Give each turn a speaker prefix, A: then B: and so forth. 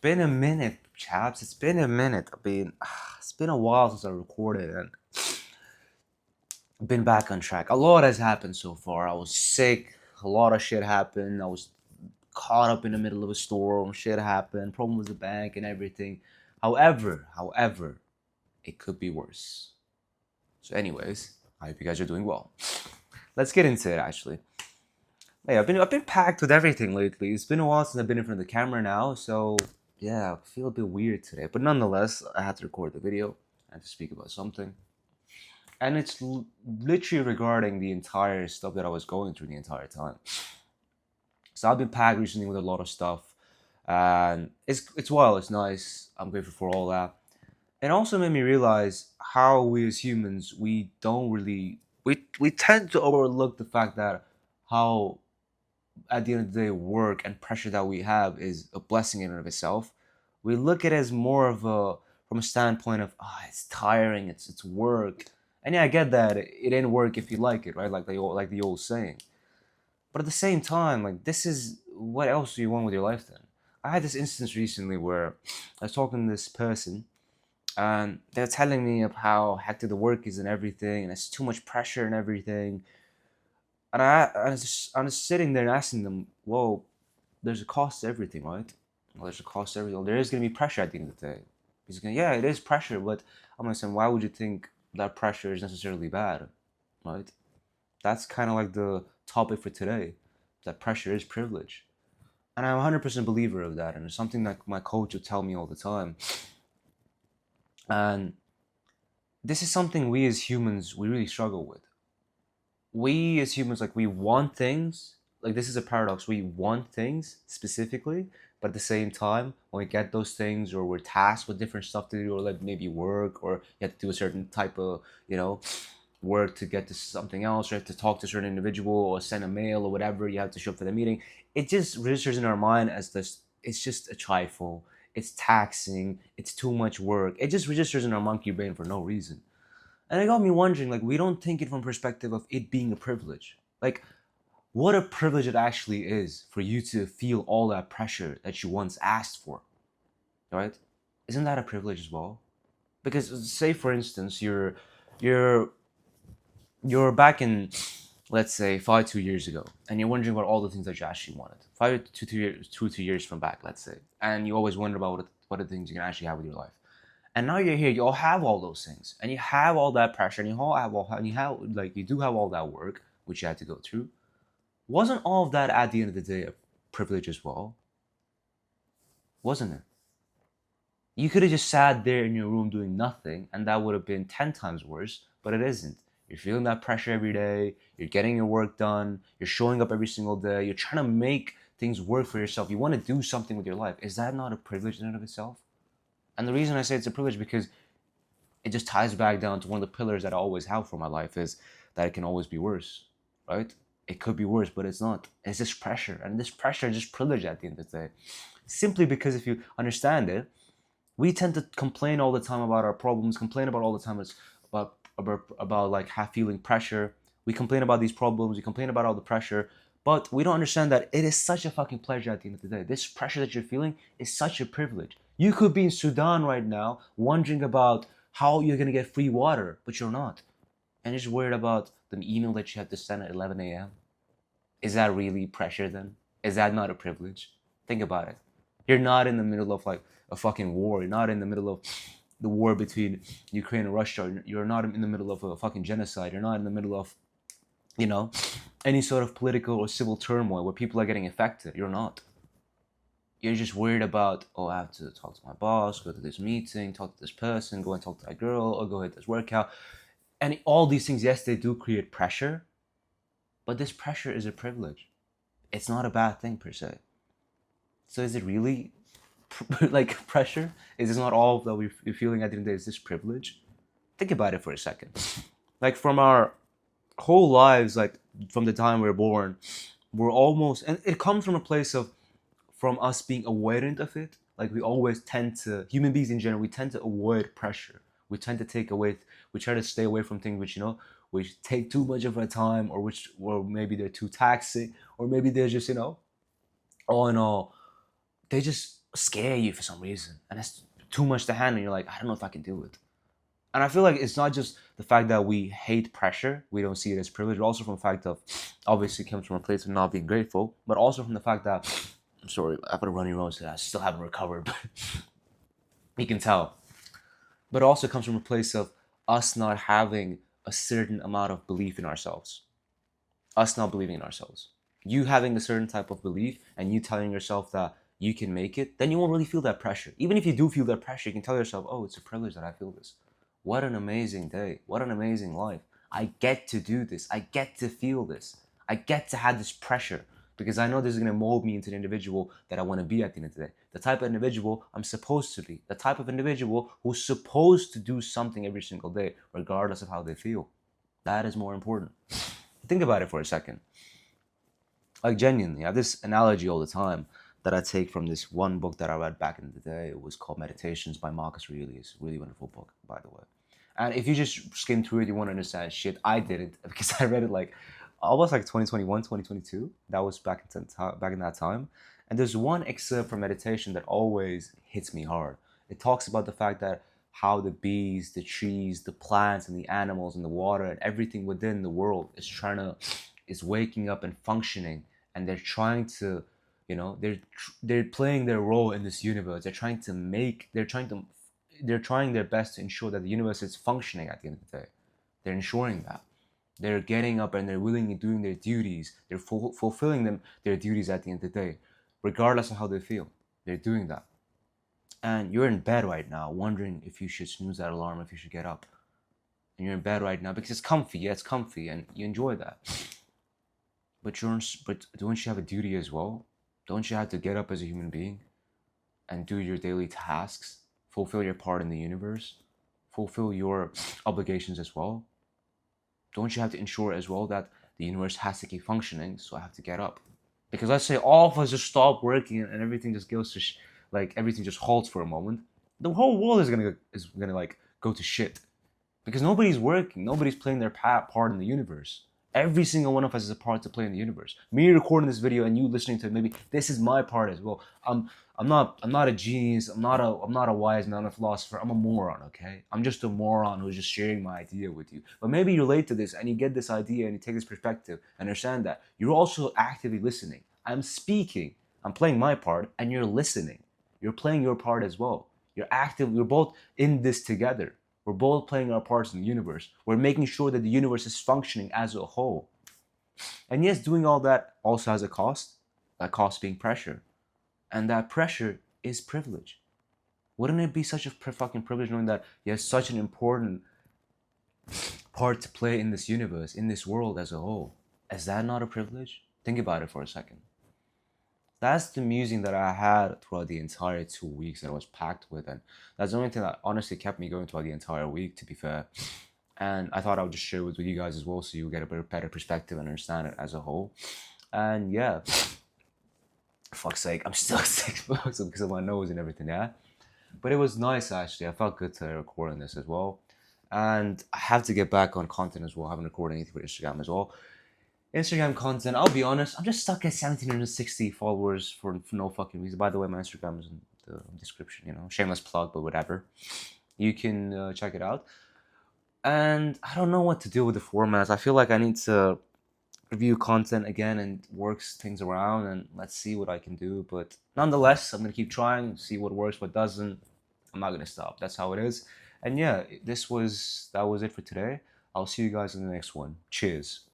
A: Been a minute, chaps. It's been a minute. It's been a while since I recorded and been back on track. A lot has happened so far. I was sick. A lot of shit happened. I was caught up in the middle of a storm. Shit happened. Problem with the bank and everything. However, it could be worse. So, anyways, I hope you guys are doing well. Let's get into it. Actually, hey, I've been packed with everything lately. It's been a while since I've been in front of the camera now, so yeah, I feel a bit weird today. But nonetheless, I had to record the video. I had to speak about something, and it's literally regarding the entire stuff that I was going through the entire time. So I've been packed recently with a lot of stuff, and it's well, it's nice. I'm grateful for all that. It also made me realize how we as humans we don't really we tend to overlook the fact that how at the end of the day, work and pressure that we have is a blessing in and of itself. We look at it as more of a from a standpoint of it's tiring, it's work, and yeah, I get that it ain't work if you like it, right? Like the old saying. But at the same time, like this is what else do you want with your life then? I had this instance recently where I was talking to this person and they're telling me of how hectic the work is and everything, and it's too much pressure and everything. And I was sitting there and asking them, well, there's a cost to everything, right? Well, there's a cost to everything. Well, there is going to be pressure at the end of the day. He's going, yeah, it is pressure, but I'm going to say, why would you think that pressure is necessarily bad, right? That's kind of like the topic for today. That pressure is privilege, and I'm a 100% believer of that, and it's something that my coach would tell me all the time. And this is something we as humans we really struggle with. We as humans like we want things, like this is a paradox, we want things specifically, but at the same time when we get those things or we're tasked with different stuff to do, or like maybe work, or you have to do a certain type of work to get to something else, or you have to talk to a certain individual or send a mail or whatever, you have to show up for the meeting. It just registers in our mind as this, it's just a trifle, it's taxing, it's too much work. It just registers in our monkey brain for no reason. And it got me wondering, like, we don't think it from perspective of it being a privilege. Like, what a privilege it actually is for you to feel all that pressure that you once asked for, right? Isn't that a privilege as well? Because say for instance, you're you're back in, let's say 2 years ago, and you're wondering about all the things that you actually wanted. 5 to 2 years, 2 years from back, let's say, and you always wonder about what are the things you can actually have with your life. And now you're here, you all have all those things, and you have all that pressure, and you have like you do have all that work which you had to go through. Wasn't all of that at the end of the day a privilege as well? Wasn't it? You could have just sat there in your room doing nothing, and that would have been 10 times worse. But it isn't. You're feeling that pressure every day. You're getting your work done. You're showing up every single day. You're trying to make things work for yourself. You want to do something with your life. Is that not a privilege in and of itself? And the reason I say it's a privilege because it just ties back down to one of the pillars that I always have for my life is that it can always be worse, right? It could be worse, but it's not. It's just pressure, and this pressure is just privilege at the end of the day. Simply because if you understand it, we tend to complain all the time about our problems, complain about all the time about like feeling pressure. We complain about these problems, we complain about all the pressure, but we don't understand that it is such a fucking pleasure at the end of the day. This pressure that you're feeling is such a privilege. You could be in Sudan right now wondering about how you're gonna get free water, but you're not. And you're just worried about the email that you have to send at 11 a.m. Is that really pressure then? Is that not a privilege? Think about it. You're not in the middle of like a fucking war. You're not in the middle of the war between Ukraine and Russia. You're not in the middle of a fucking genocide. You're not in the middle of, you know, any sort of political or civil turmoil where people are getting affected. You're not. You're just worried about, oh, I have to talk to my boss, go to this meeting, talk to this person, go and talk to that girl, or go hit this workout. And all these things, yes, they do create pressure, but this pressure is a privilege. It's not a bad thing per se. So is it really like pressure? Is this not all that we're feeling at the end of the day? Is this privilege? Think about it for a second. Like from our whole lives, like from the time we're born, we're almost, and it comes from a place of from us being avoidant of it. Like we always tend to, human beings in general, we tend to avoid pressure. We tend to take away, we try to stay away from things which, which take too much of our time, or maybe they're too taxing, or maybe they're just, all in all, they just scare you for some reason, and it's too much to handle. And you're like, I don't know if I can do it. And I feel like it's not just the fact that we hate pressure, we don't see it as privilege, but also from the fact of, obviously, it comes from a place of not being grateful, but also from the fact that, I'm sorry, I've got a runny nose, I still haven't recovered, but you can tell. But it also comes from a place of us not having a certain amount of belief in ourselves, us not believing in ourselves. You having a certain type of belief and you telling yourself that you can make it, then you won't really feel that pressure. Even if you do feel that pressure, you can tell yourself, oh, it's a privilege that I feel this. What an amazing day. What an amazing life. I get to do this. I get to feel this. I get to have this pressure because I know this is going to mold me into the individual that I want to be at the end of the day. The type of individual I'm supposed to be. The type of individual who's supposed to do something every single day, regardless of how they feel. That is more important. Think about it for a second. Like, genuinely, I have this analogy all the time that I take from this one book that I read back in the day. It was called Meditations by Marcus Aurelius. Really wonderful book, by the way. And if you just skim through it, you won't understand shit. I didn't because I read it like almost like 2021, 2022. That was back in that time. And there's one excerpt from Meditation that always hits me hard. It talks about the fact that how the bees, the trees, the plants, and the animals, and the water, and everything within the world is waking up and functioning, and they're trying to, they're playing their role in this universe. They're trying their best to ensure that the universe is functioning at the end of the day. They're ensuring that. They're getting up and they're willingly doing their duties. They're fulfilling their duties at the end of the day, regardless of how they feel. They're doing that. And you're in bed right now, wondering if you should snooze that alarm, if you should get up. And you're in bed right now because it's comfy. Yeah, it's comfy, and you enjoy that. But don't you have a duty as well? Don't you have to get up as a human being and do your daily tasks, fulfill your part in the universe, fulfill your obligations as well? Don't you have to ensure as well that the universe has to keep functioning? So I have to get up. Because let's say all of us just stop working and everything just goes to like everything just halts for a moment. The whole world is gonna like go to shit because nobody's working, nobody's playing their part in the universe. Every single one of us is a part to play in the universe. Me recording this video and you listening to it, maybe this is my part as well. I'm not a genius. I'm not a wise man, I'm a philosopher. I'm a moron, okay? I'm just a moron who's just sharing my idea with you. But maybe you relate to this and you get this idea and you take this perspective and understand that you're also actively listening. I'm speaking, I'm playing my part, and you're listening. You're playing your part as well. We're both in this together. We're both playing our parts in the universe. We're making sure that the universe is functioning as a whole. And yes, doing all that also has a cost, that cost being pressure. And that pressure is privilege. Wouldn't it be such a fucking privilege knowing that you have such an important part to play in this universe, in this world as a whole? Is that not a privilege? Think about it for a second. That's the musing that I had throughout the entire 2 weeks that I was packed with, and that's the only thing that honestly kept me going throughout the entire week, to be fair. And I thought I would just share it with you guys as well, so you get a better perspective and understand it as a whole. And yeah, fuck's sake, I'm still sick because of my nose and everything, yeah. But it was nice actually. I felt good to record on this as well, and I have to get back on content as well. I haven't recorded anything for Instagram as well. Instagram content, I'll be honest, I'm just stuck at 1760 followers for no fucking reason. By the way, my Instagram is in the description, shameless plug, but whatever. You can check it out. And I don't know what to do with the formats. I feel like I need to review content again and works things around, and let's see what I can do. But nonetheless, I'm going to keep trying, see what works, what doesn't. I'm not going to stop. That's how it is. And yeah, that was it for today. I'll see you guys in the next one. Cheers.